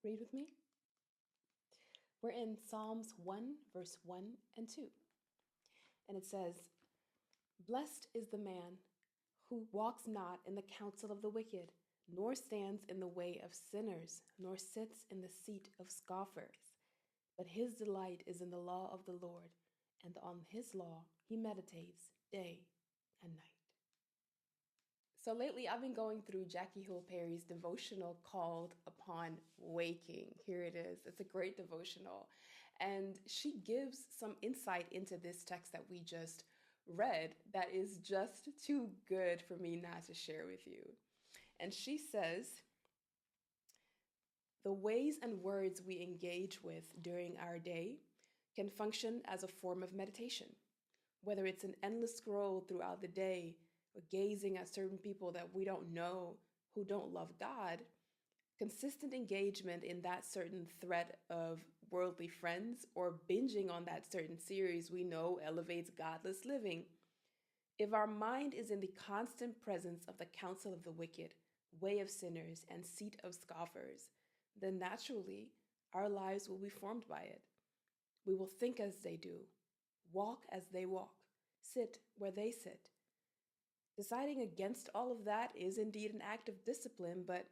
Read with me. We're in Psalms 1, verse 1 and 2. And it says, "Blessed is the man who walks not in the counsel of the wicked, nor stands in the way of sinners, nor sits in the seat of scoffers. But his delight is in the law of the Lord, and on his law he meditates day and night." So lately I've been going through Jackie Hill Perry's devotional called Upon Waking. Here it is. It's a great devotional. And she gives some insight into this text that we just read that is just too good for me not to share with you. And she says, the ways and words we engage with during our day can function as a form of meditation. Whether it's an endless scroll throughout the day, or gazing at certain people that we don't know who don't love God, consistent engagement in that certain thread of worldly friends, or binging on that certain series we know elevates godless living. If our mind is in the constant presence of the counsel of the wicked, way of sinners, and seat of scoffers, then naturally our lives will be formed by it. We will think as they do, walk as they walk, sit where they sit. Deciding against all of that is indeed an act of discipline, but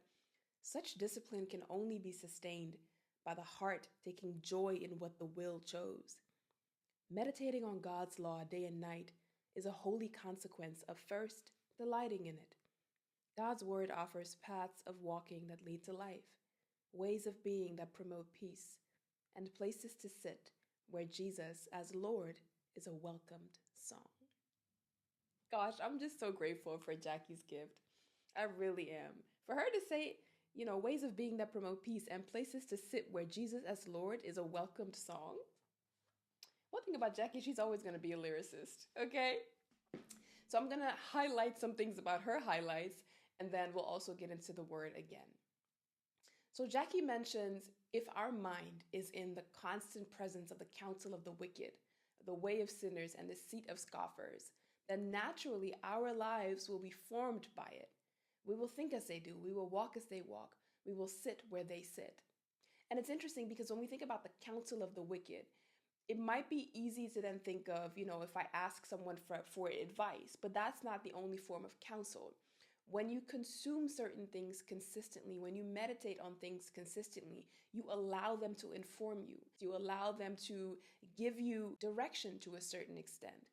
such discipline can only be sustained by the heart taking joy in what the will chose. Meditating on God's law day and night is a holy consequence of first delighting in it. God's word offers paths of walking that lead to life, ways of being that promote peace, and places to sit where Jesus as Lord is a welcomed song. Gosh, I'm just so grateful for Jackie's gift. I really am. For her to say, ways of being that promote peace and places to sit where Jesus as Lord is a welcomed song. One thing about Jackie, she's always going to be a lyricist, okay? So I'm going to highlight some things about her highlights, and then we'll also get into the word again. So Jackie mentions, if our mind is in the constant presence of the counsel of the wicked, the way of sinners, and the seat of scoffers, then naturally our lives will be formed by it. We will think as they do. We will walk as they walk. We will sit where they sit. And it's interesting because when we think about the counsel of the wicked, it might be easy to then think of, if I ask someone for advice, but that's not the only form of counsel. When you consume certain things consistently, when you meditate on things consistently, you allow them to inform you. You allow them to give you direction to a certain extent.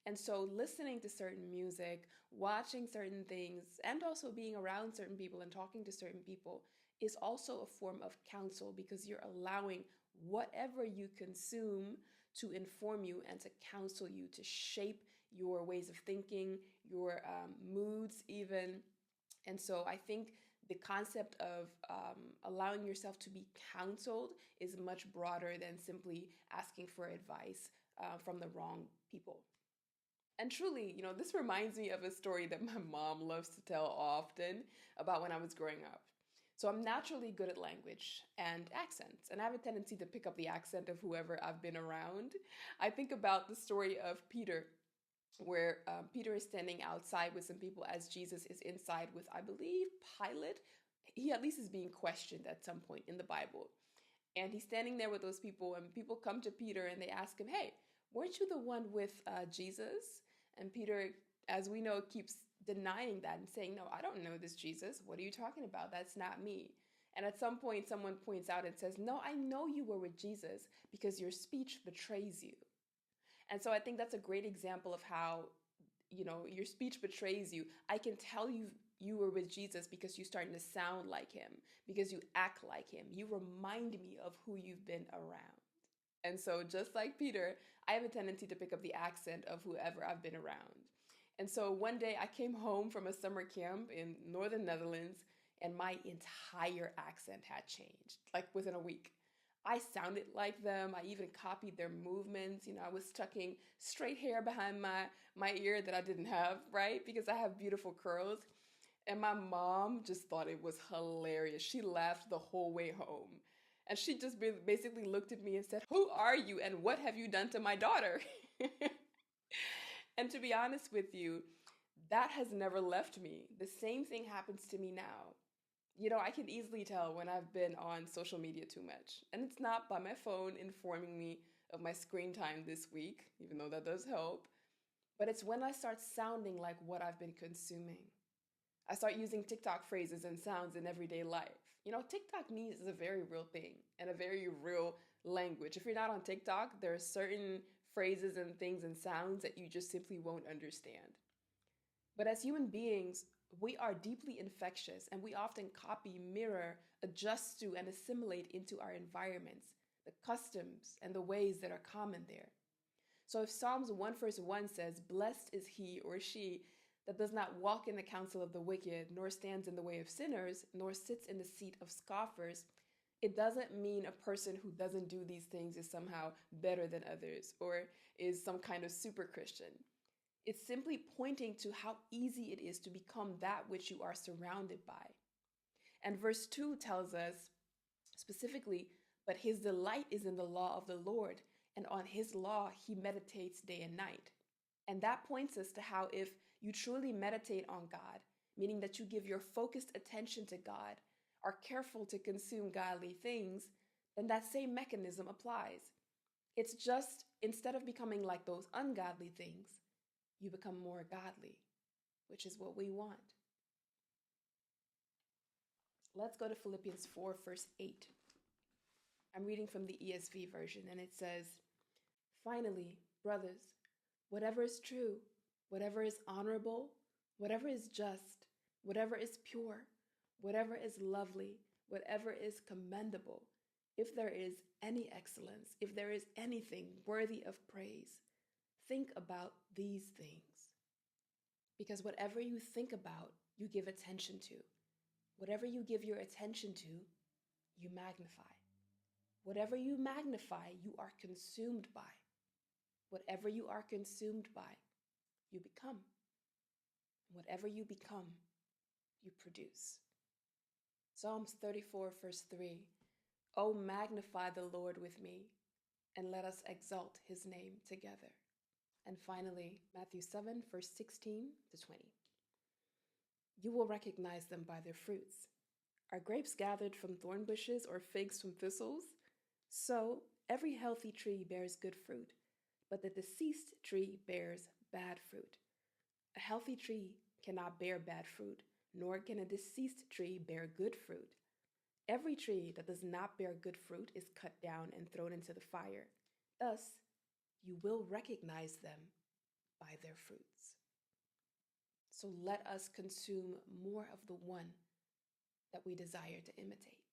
And so listening to certain music, watching certain things, and also being around certain people and talking to certain people is also a form of counsel, because you're allowing whatever you consume to inform you and to counsel you, to shape your ways of thinking, your moods even. And so I think the concept of allowing yourself to be counseled is much broader than simply asking for advice from the wrong people. And truly, this reminds me of a story that my mom loves to tell often about when I was growing up. So I'm naturally good at language and accents, and I have a tendency to pick up the accent of whoever I've been around. I think about the story of Peter, where Peter is standing outside with some people as Jesus is inside with, I believe, Pilate. He at least is being questioned at some point in the Bible. And he's standing there with those people, and people come to Peter and they ask him, "Hey, weren't you the one with Jesus?" And Peter, as we know, keeps denying that and saying, "No, I don't know this Jesus. What are you talking about? That's not me." And at some point, someone points out and says, "No, I know you were with Jesus because your speech betrays you." And so I think that's a great example of how, your speech betrays you. I can tell you were with Jesus because you're starting to sound like him, because you act like him. You remind me of who you've been around. And so just like Peter, I have a tendency to pick up the accent of whoever I've been around. And so one day I came home from a summer camp in northern Netherlands, and my entire accent had changed, like within a week. I sounded like them. I even copied their movements. I was tucking straight hair behind my ear that I didn't have, right? Because I have beautiful curls. And my mom just thought it was hilarious. She laughed the whole way home. And she just basically looked at me and said, "Who are you and what have you done to my daughter?" And to be honest with you, that has never left me. The same thing happens to me now. I can easily tell when I've been on social media too much. And it's not by my phone informing me of my screen time this week, even though that does help, but it's when I start sounding like what I've been consuming. I start using TikTok phrases and sounds in everyday life. TikTok needs is a very real thing and a very real language. If you're not on TikTok, there are certain phrases and things and sounds that you just simply won't understand. But as human beings, we are deeply infectious and we often copy, mirror, adjust to, and assimilate into our environments, the customs and the ways that are common there. So if Psalms 1 verse 1 says, "Blessed is he or she that does not walk in the counsel of the wicked, nor stands in the way of sinners, nor sits in the seat of scoffers," it doesn't mean a person who doesn't do these things is somehow better than others or is some kind of super Christian. It's simply pointing to how easy it is to become that which you are surrounded by. And verse 2 tells us specifically, "But his delight is in the law of the Lord, and on his law he meditates day and night." And that points us to how if you truly meditate on God, meaning that you give your focused attention to God, are careful to consume godly things, then that same mechanism applies. It's just instead of becoming like those ungodly things, you become more godly, which is what we want. Let's go to Philippians 4, verse 8. I'm reading from the ESV version, and it says, "Finally, brothers, whatever is true, whatever is honorable, whatever is just, whatever is pure, whatever is lovely, whatever is commendable, if there is any excellence, if there is anything worthy of praise, think about these things." Because whatever you think about, you give attention to. Whatever you give your attention to, you magnify. Whatever you magnify, you are consumed by. Whatever you are consumed by, you become. Whatever you become, you produce. Psalms 34, verse 3. "Oh, magnify the Lord with me, and let us exalt his name together." And finally, Matthew 7, verse 16 to 20. "You will recognize them by their fruits. Are grapes gathered from thorn bushes or figs from thistles? So every healthy tree bears good fruit, but the deceased tree bears bad fruit. A healthy tree cannot bear bad fruit, nor can a deceased tree bear good fruit. Every tree that does not bear good fruit is cut down and thrown into the fire. Thus, you will recognize them by their fruits." So let us consume more of the one that we desire to imitate.